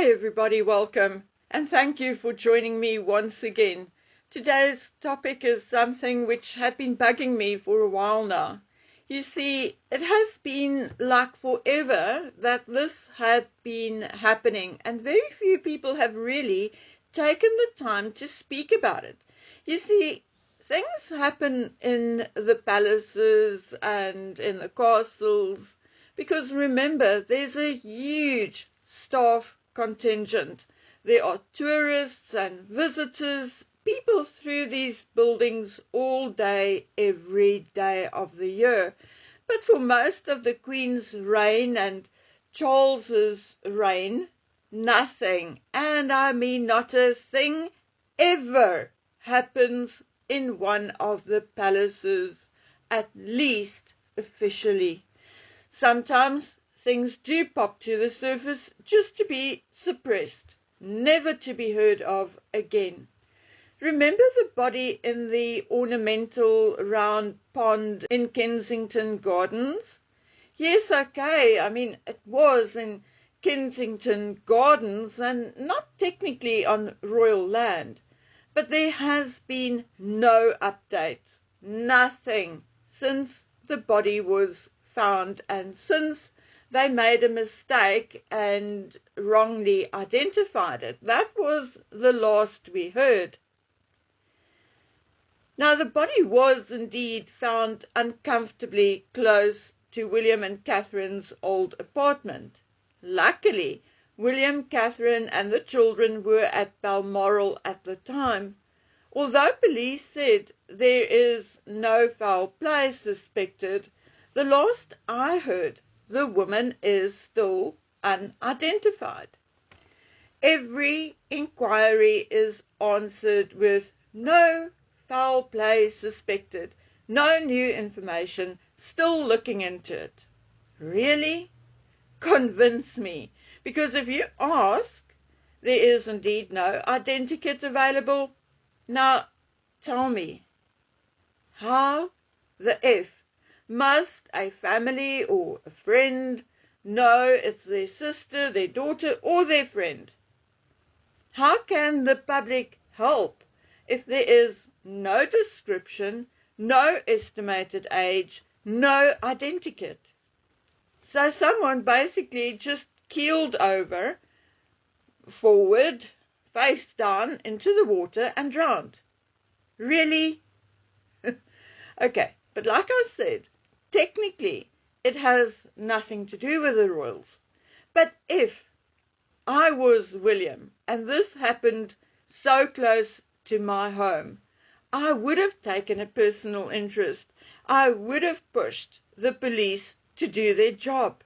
Hi everybody, welcome, and thank you for joining me once again. Today's topic is something which had been bugging me for a while now. You see, it has been like forever that this had been happening, and very few people have really taken the time to speak about it. You see, things happen in the palaces and in the castles because remember, there's a huge staff contingent. There are tourists and visitors, people through these buildings all day, every day of the year. But for most of the Queen's reign and Charles's reign, nothing, and I mean not a thing, ever happens in one of the palaces, at least officially. Sometimes things do pop to the surface just to be suppressed, never to be heard of again. Remember the body in the ornamental round pond in Kensington Gardens? Yes, okay, I mean, it was in Kensington Gardens and not technically on royal land, but there has been no update, nothing, since the body was found and since they made a mistake and wrongly identified it. That was the last we heard. Now, the body was indeed found uncomfortably close to William and Catherine's old apartment. Luckily, William, Catherine and the children were at Balmoral at the time. Although police said there is no foul play suspected, the last I heard, the woman is still unidentified. Every inquiry is answered with no foul play suspected, no new information, still looking into it. Really? Convince me, because if you ask, there is indeed no identikit available. Now, tell me, how the F must a family or a friend know it's their sister, their daughter, or their friend? How can the public help if there is no description, no estimated age, no identikit? So someone basically just keeled over, forward, face down into the water and drowned. Really? Okay, but like I said, technically it has nothing to do with the royals. But if I was William and this happened so close to my home, I would have taken a personal interest. I would have pushed the police to do their job.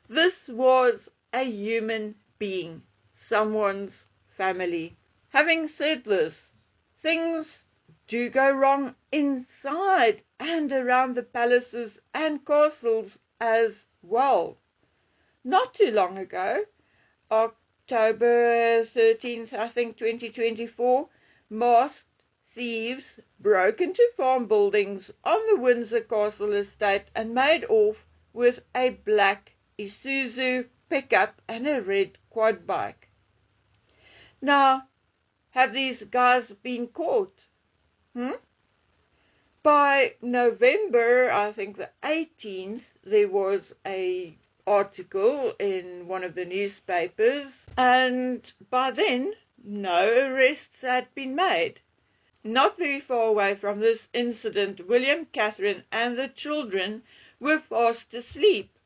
This was a human being, someone's family. Having said this, things do go wrong inside and around the palaces and castles as well. Not too long ago, October 13th, I think 2024, masked thieves broke into farm buildings on the Windsor Castle estate and made off with a black Isuzu pickup and a red quad bike. Now, have these guys been caught? By November, I think the 18th, there was a article in one of the newspapers, and by then, no arrests had been made. Not very far away from this incident, William, Catherine, and the children were fast asleep.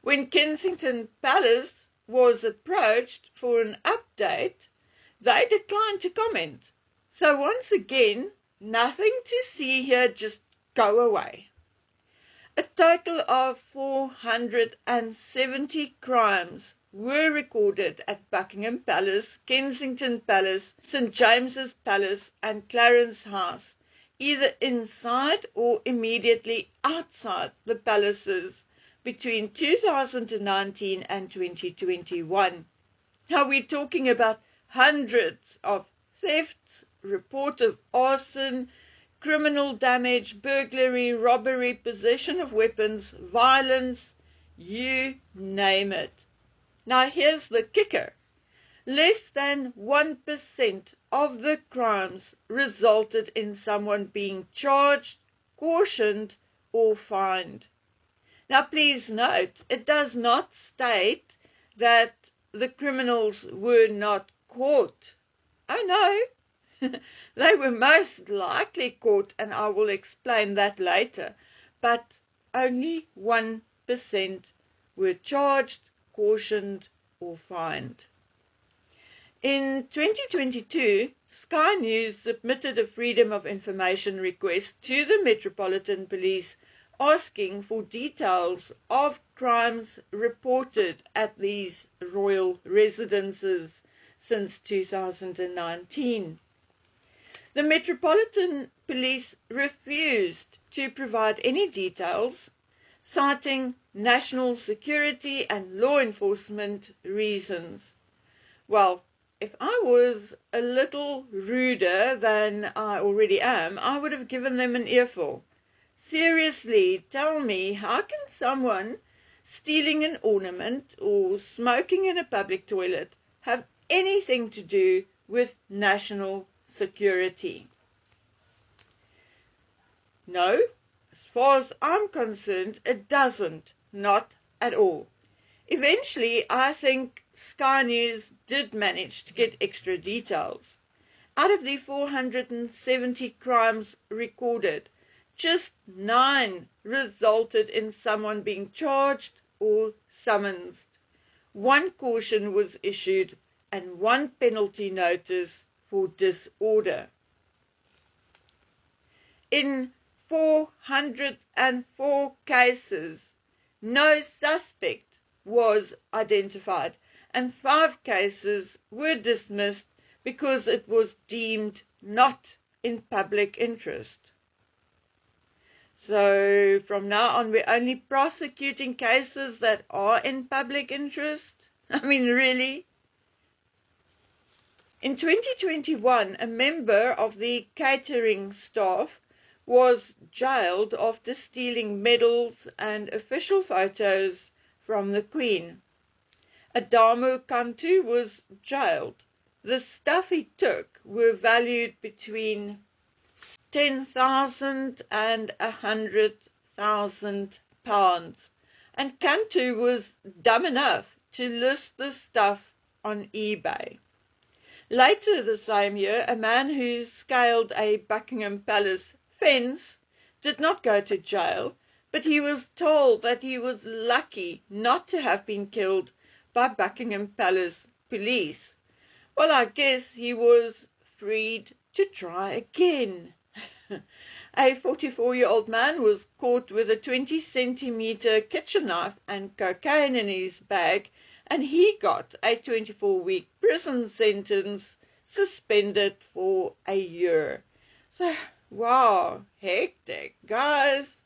When Kensington Palace was approached for an update, they declined to comment. So once again, nothing to see here, just go away. A total of 470 crimes were recorded at Buckingham Palace, Kensington Palace, St James's Palace and Clarence House, either inside or immediately outside the palaces between 2019 and 2021. Now we're talking about hundreds of thefts, report of arson, criminal damage, burglary, robbery, possession of weapons, violence, you name it. Now here's the kicker. Less than 1% of the crimes resulted in someone being charged, cautioned, or fined. Now please note, it does not state that the criminals were not caught. Oh no, they were most likely caught, and I will explain that later, but only 1% were charged, cautioned, or fined. In 2022, Sky News submitted a Freedom of Information request to the Metropolitan Police asking for details of crimes reported at these royal residences since 2019. The Metropolitan Police refused to provide any details, citing national security and law enforcement reasons. Well, if I was a little ruder than I already am, I would have given them an earful. Seriously, tell me, how can someone stealing an ornament or smoking in a public toilet have anything to do with national security? No, as far as I'm concerned, it doesn't. Not at all. Eventually, I think Sky News did manage to get extra details. Out of the 470 crimes recorded, just 9 resulted in someone being charged or summoned. 1 caution was issued and 1 penalty notice for disorder. In 404 cases, no suspect was identified, and 5 cases were dismissed because it was deemed not in public interest. So from now on, we're only prosecuting cases that are in public interest? I mean, really? In 2021, a member of the catering staff was jailed after stealing medals and official photos from the Queen. Adamu Kantu was jailed. The stuff he took were valued between 10,000 and 100,000 pounds, and Kantu was dumb enough to list the stuff on eBay. Later the same year, a man who scaled a Buckingham Palace fence did not go to jail, but he was told that he was lucky not to have been killed by Buckingham Palace police. Well, I guess he was freed to try again. A 44-year-old man was caught with a 20-centimeter kitchen knife and cocaine in his bag, and he got a 24-week prison sentence, suspended for a year. So, wow, hectic, guys.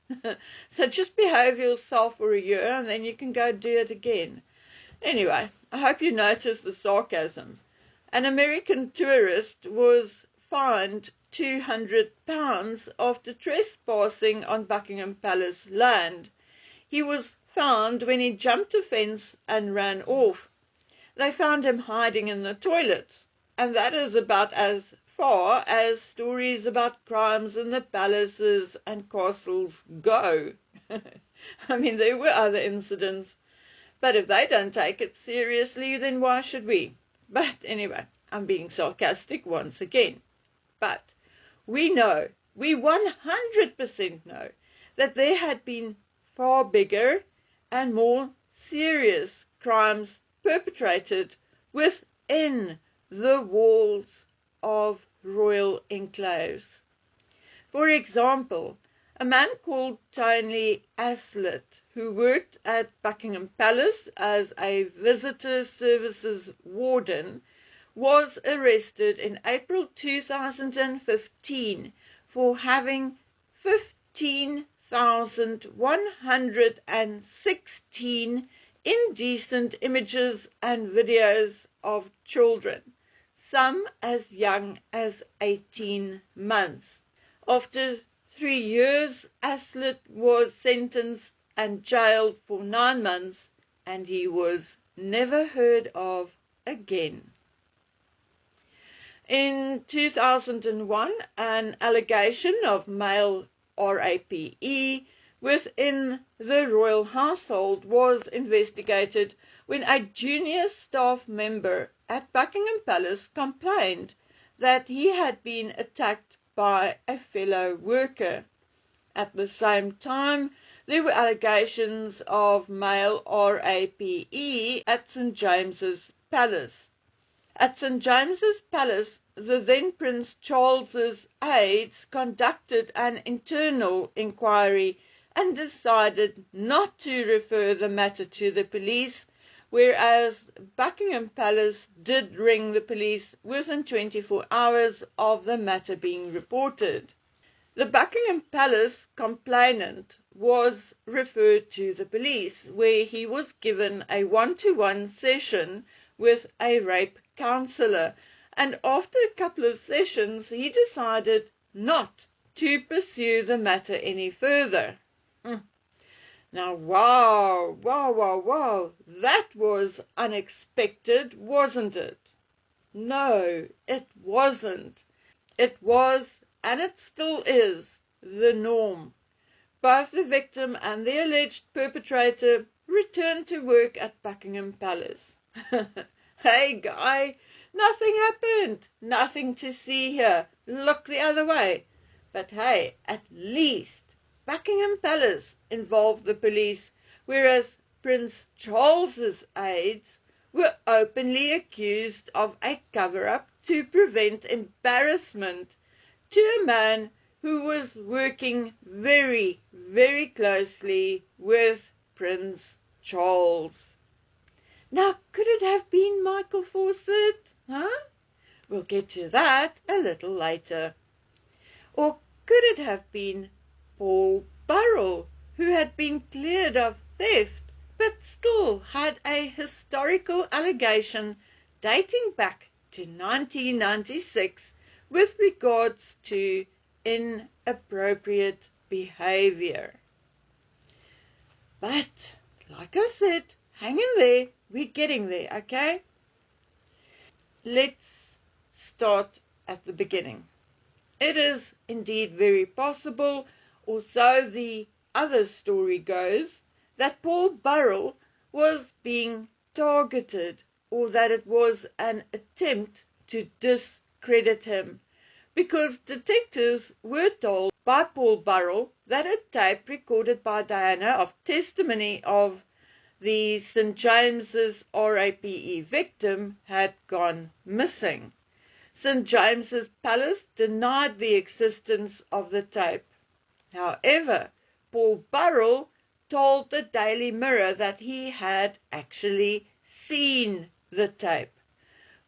So just behave yourself for a year and then you can go do it again. Anyway, I hope you noticed the sarcasm. An American tourist was fined £200 after trespassing on Buckingham Palace land. He was found when he jumped a fence and ran off. They found him hiding in the toilets, and that is about as far as stories about crimes in the palaces and castles go. I mean, there were other incidents, but if they don't take it seriously, then why should we? But anyway, I'm being sarcastic once again. But we 100% know, that there had been far bigger and more serious crimes perpetrated within the walls of royal enclaves. For example, a man called Tony Aslett, who worked at Buckingham Palace as a visitor services warden, was arrested in April 2015 for having 15,116 indecent images and videos of children, some as young as 18 months. After 3 years, Aslett was sentenced and jailed for 9 months, and he was never heard of again. In 2001, an allegation of male rape within the royal household was investigated when a junior staff member at Buckingham Palace complained that he had been attacked by a fellow worker. At the same time, there were allegations of male rape at St James's Palace. At St James's Palace, the then Prince Charles's aides conducted an internal inquiry and decided not to refer the matter to the police, whereas Buckingham Palace did ring the police within 24 hours of the matter being reported. The Buckingham Palace complainant was referred to the police, where he was given a one-to-one session with a rape counsellor, and after a couple of sessions he decided not to pursue the matter any further. Now, wow, that was unexpected, wasn't it? No, it wasn't. It was, and it still is, the norm. Both the victim and the alleged perpetrator returned to work at Buckingham Palace. Hey, guy, nothing happened. Nothing to see here. Look the other way. But hey, at least Buckingham Palace involved the police, whereas Prince Charles's aides were openly accused of a cover-up to prevent embarrassment to a man who was working very, very closely with Prince Charles. Now, could it have been Michael Fawcett? We'll get to that a little later. Or could it have been Paul Burrell, who had been cleared of theft, but still had a historical allegation dating back to 1996 with regards to inappropriate behavior? But, like I said, hang in there, we're getting there, okay? Let's start at the beginning. It is indeed very possible, or so the other story goes, that Paul Burrell was being targeted, or that it was an attempt to discredit him, because detectives were told by Paul Burrell that a tape recorded by Diana of testimony of the St James's rape victim had gone missing. St James's Palace denied the existence of the tape. However, Paul Burrell told the Daily Mirror that he had actually seen the tape.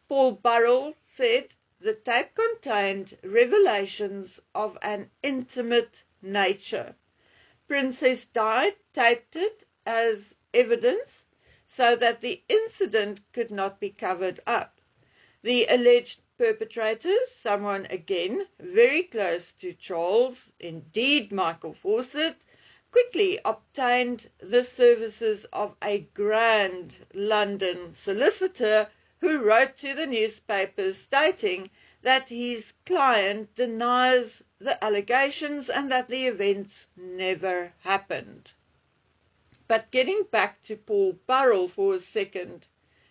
Paul Burrell said the tape contained revelations of an intimate nature. Princess Di taped it as evidence so that the incident could not be covered up. The alleged perpetrator, someone again very close to Charles, indeed Michael Fawcett, quickly obtained the services of a grand London solicitor who wrote to the newspapers stating that his client denies the allegations and that the events never happened. But getting back to Paul Burrell for a second,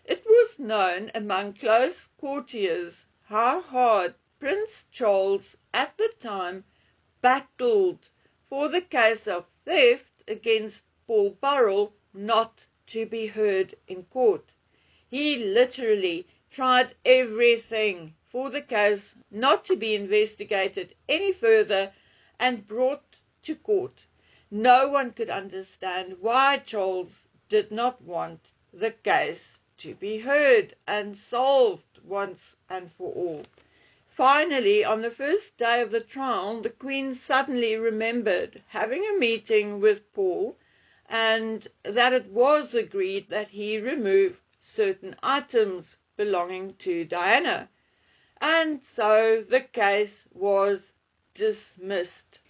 it was known among close courtiers how hard Prince Charles at the time battled for the case of theft against Paul Burrell not to be heard in court. He literally tried everything for the case not to be investigated any further and brought to court. No one could understand why Charles did not want the case to be heard and solved once and for all. Finally, on the first day of the trial, the Queen suddenly remembered having a meeting with Paul and that it was agreed that he remove certain items belonging to Diana. And so the case was dismissed.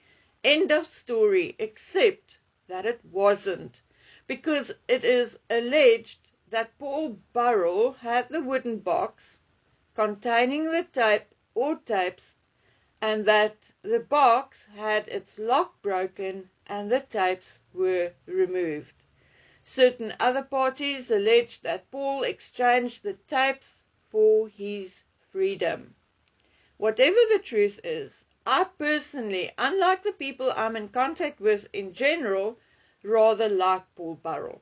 End of story, except that it wasn't, because it is alleged that Paul Burrell had the wooden box, containing the tape or tapes, and that the box had its lock broken and the tapes were removed. Certain other parties alleged that Paul exchanged the tapes for his freedom. Whatever the truth is, I personally, unlike the people I'm in contact with in general, rather like Paul Burrell.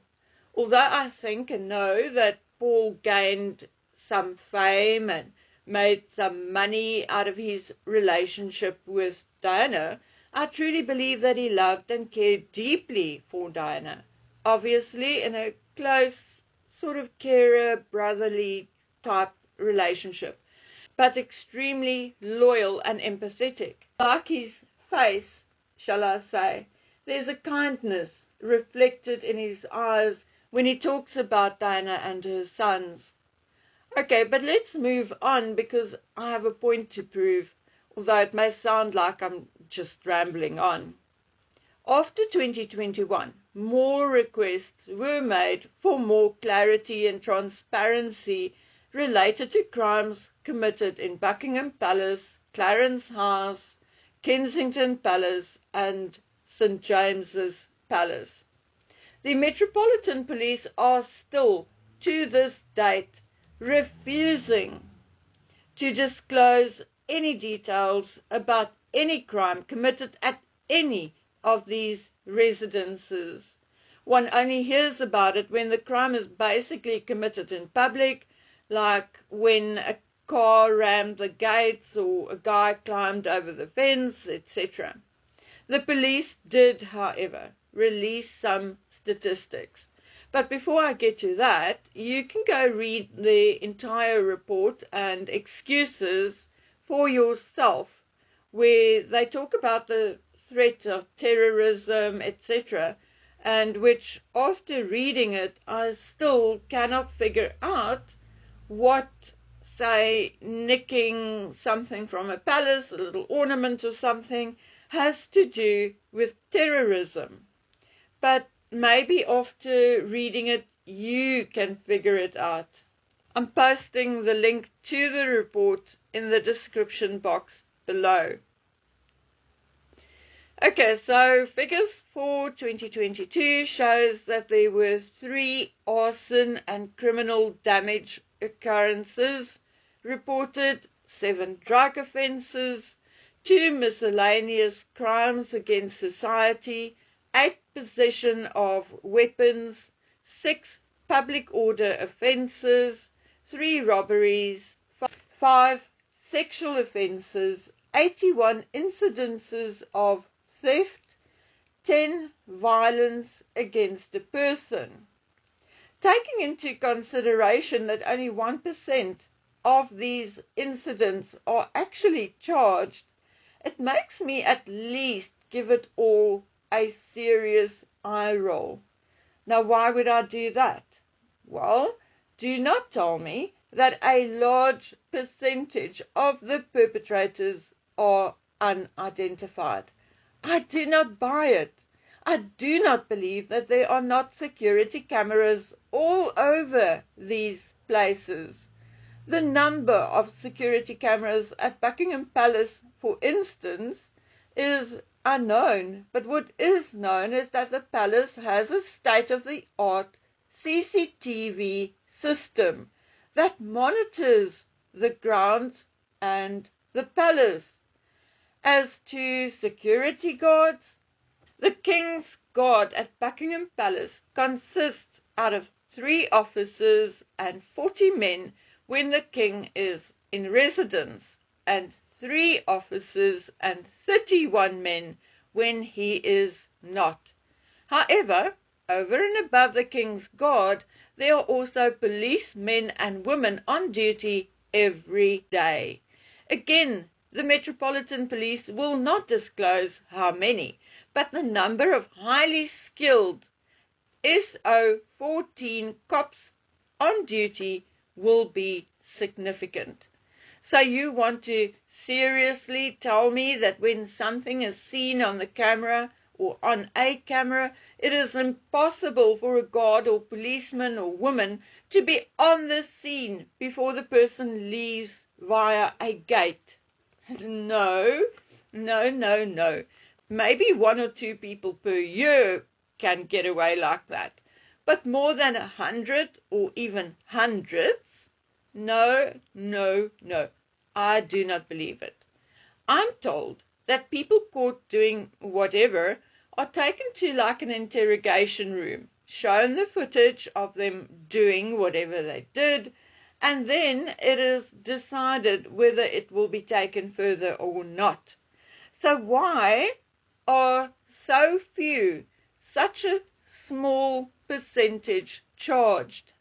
Although I think and know that Paul gained some fame and made some money out of his relationship with Diana, I truly believe that he loved and cared deeply for Diana. Obviously in a close sort of carer, brotherly type relationship, but extremely loyal and empathetic. Like his face, shall I say, there's a kindness reflected in his eyes when he talks about Diana and her sons. Okay, but let's move on because I have a point to prove, although it may sound like I'm just rambling on. After 2021, more requests were made for more clarity and transparency related to crimes committed in Buckingham Palace, Clarence House, Kensington Palace and St James's Palace. The Metropolitan Police are still, to this date, refusing to disclose any details about any crime committed at any of these residences. One only hears about it when the crime is basically committed in public, like when a car rammed the gates or a guy climbed over the fence, etc. The police did, however, release some statistics. But before I get to that, you can go read the entire report and excuses for yourself, where they talk about the threat of terrorism, etc., and which, after reading it, I still cannot figure out what, say, nicking something from a palace, a little ornament or something, has to do with terrorism. But maybe after reading it, you can figure it out. I'm posting the link to the report in the description box below. Okay, so figures for 2022 shows that there were 3 arson and criminal damage occurrences reported, 7 drug offences, 2 miscellaneous crimes against society, 8 possession of weapons, 6 public order offences, 3 robberies, 5 sexual offences, 81 incidences of theft, 10 violence against a person. Taking into consideration that only 1% of these incidents are actually charged, it makes me at least give it all a serious eye roll. Now, why would I do that? Well, do not tell me that a large percentage of the perpetrators are unidentified. I do not buy it. I do not believe that there are not security cameras all over these places. The number of security cameras at Buckingham Palace, for instance, is unknown, but what is known is that the palace has a state-of-the-art CCTV system that monitors the grounds and the palace. As to security guards, the King's Guard at Buckingham Palace consists out of 3 officers and 40 men when the King is in residence, and 3 officers and 31 men when he is not. However, over and above the King's Guard, there are also policemen and women on duty every day. Again, the Metropolitan Police will not disclose how many, but the number of highly skilled SO14 cops on duty will be significant. So you want to seriously tell me that when something is seen on the camera or on a camera, it is impossible for a guard or policeman or woman to be on the scene before the person leaves via a gate. No, no, no, no. Maybe 1 or 2 people per year can get away like that. But more than 100 or even hundreds? No, no, no. I do not believe it. I'm told that people caught doing whatever are taken to like an interrogation room, shown the footage of them doing whatever they did, and then it is decided whether it will be taken further or not. So why are so few, such a small percentage charged?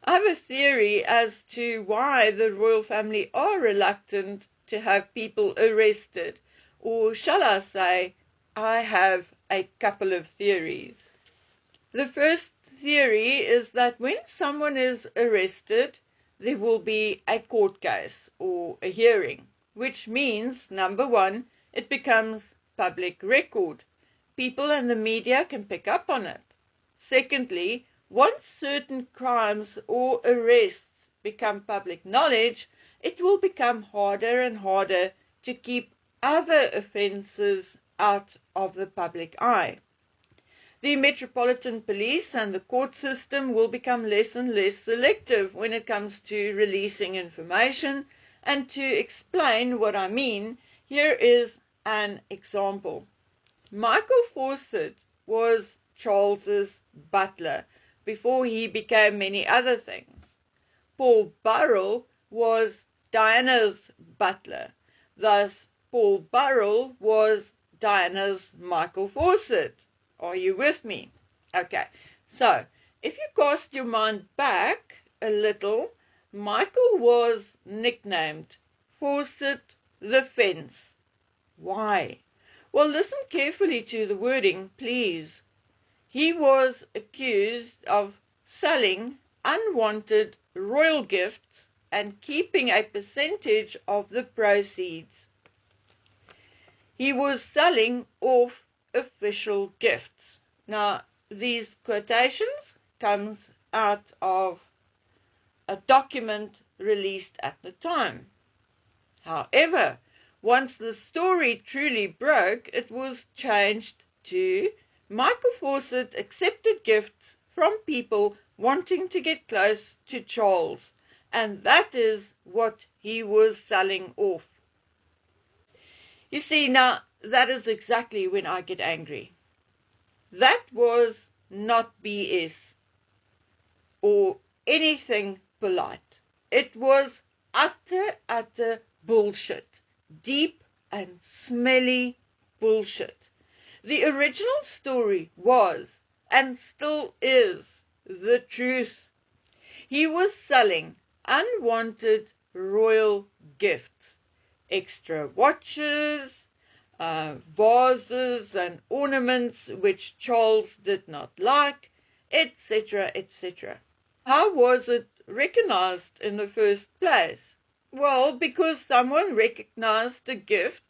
I have a theory as to why the royal family are reluctant to have people arrested, or shall I say, I have a couple of theories. The first theory is that when someone is arrested, there will be a court case or a hearing, which means, number one, it becomes public record. People and the media can pick up on it. Secondly, once certain crimes or arrests become public knowledge, it will become harder and harder to keep other offences out of the public eye. The Metropolitan Police and the court system will become less and less selective when it comes to releasing information. And to explain what I mean, here is an example. Michael Fawcett was Charles's butler before he became many other things. Paul Burrell was Diana's butler. Thus, Paul Burrell was Diana's Michael Fawcett. Are you with me? Okay, so if you cast your mind back a little, Michael was nicknamed Fawcett the Fence. Why? Well, listen carefully to the wording, please. He was accused of selling unwanted royal gifts and keeping a percentage of the proceeds. He was selling off official gifts. Now, these quotations comes out of a document released at the time. However, once the story truly broke, it was changed to Michael Fawcett accepted gifts from people wanting to get close to Charles, and that is what he was selling off. You see, now, that is exactly when I get angry. That was not BS or anything polite. It was utter bullshit. Deep and smelly bullshit. The original story was, and still is, the truth. He was selling unwanted royal gifts. Extra watches, vases and ornaments which Charles did not like, etc., etc. How was it recognized in the first place? Well, because someone recognized a gift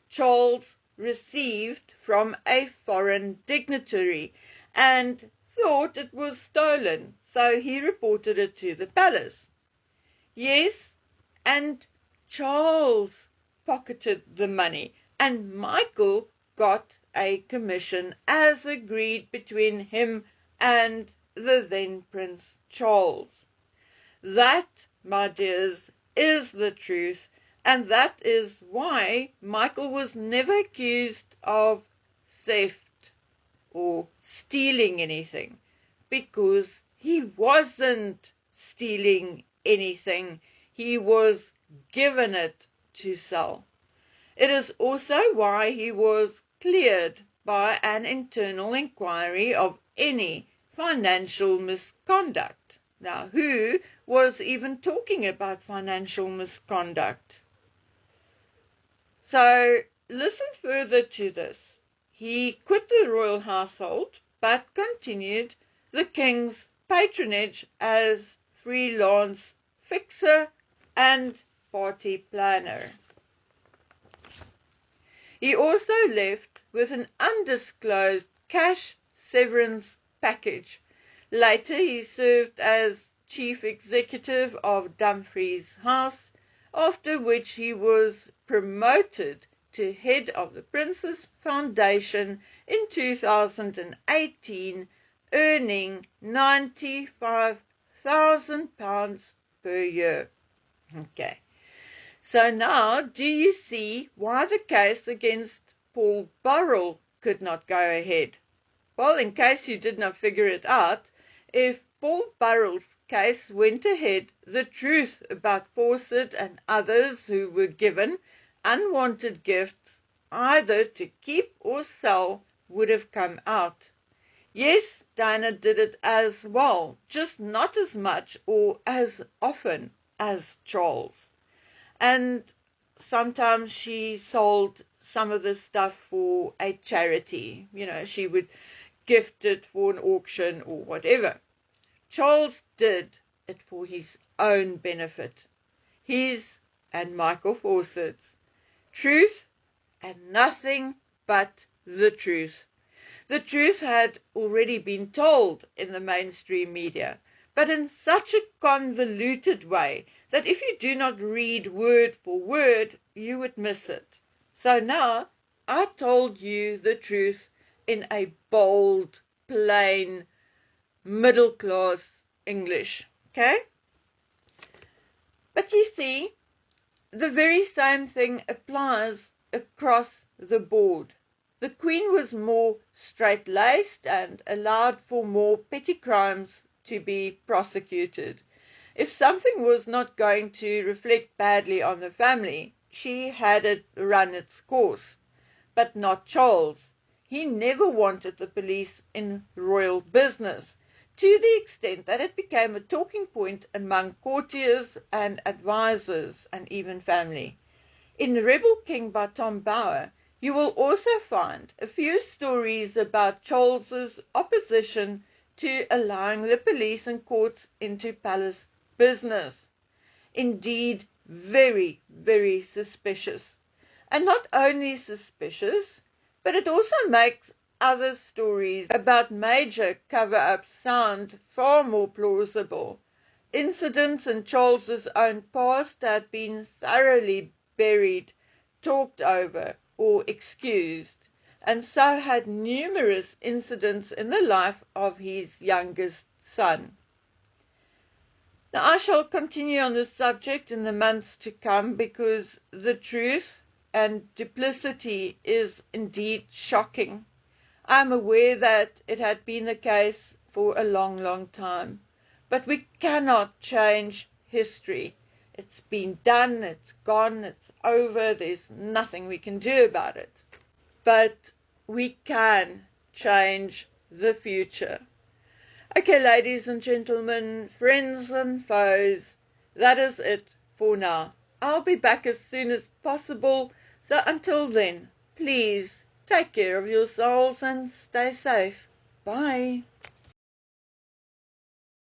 Charles received from a foreign dignitary and thought it was stolen, so he reported it to the palace. Yes, and Charles pocketed the money, and Michael got a commission as agreed between him and the then Prince Charles. That, my dears, is the truth, and that is why Michael was never accused of theft or stealing anything, because he wasn't stealing anything. He was given it to sell. It is also why he was cleared by an internal inquiry of any financial misconduct. Now, who was even talking about financial misconduct? So, listen further to this. He quit the royal household, but continued the king's patronage as freelance fixer and party planner. He also left with an undisclosed cash severance package. Later, he served as chief executive of Dumfries House, after which he was promoted to head of the Prince's Foundation in 2018, earning £95,000 per year. Okay, so now do you see why the case against Paul Burrell could not go ahead? Well, in case you did not figure it out, if Paul Burrell's case went ahead, the truth about Fawcett and others who were given unwanted gifts, either to keep or sell, would have come out. Yes, Dinah did it as well, just not as much or as often as Charles. And sometimes she sold some of the stuff for a charity. You know, she would gift it for an auction or whatever. Charles did it for his own benefit, his and Michael Fawcett's. Truth and nothing but the truth. The truth had already been told in the mainstream media, but in such a convoluted way that if you do not read word for word, you would miss it. So now I told you the truth in a bold, plain, middle-class English, okay? But you see, the very same thing applies across the board. The Queen was more straight-laced and allowed for more petty crimes to be prosecuted. If something was not going to reflect badly on the family, she had it run its course. But not Charles. He never wanted the police in royal business, to the extent that it became a talking point among courtiers and advisors and even family. In Rebel King by Tom Bower, you will also find a few stories about Charles's opposition to allowing the police and courts into palace business. Indeed, very, very suspicious. And not only suspicious, but it also makes other stories about major cover-ups sound far more plausible. Incidents in Charles's own past had been thoroughly buried, talked over, or excused, and so had numerous incidents in the life of his youngest son. Now, I shall continue on this subject in the months to come because the truth and duplicity is indeed shocking. I am aware that it had been the case for a long, long time, but we cannot change history. It's been done, it's gone, it's over, there's nothing we can do about it. But we can change the future. Okay, ladies and gentlemen, friends and foes, that is it for now. I'll be back as soon as possible, so until then, please take care of yourselves and stay safe. Bye.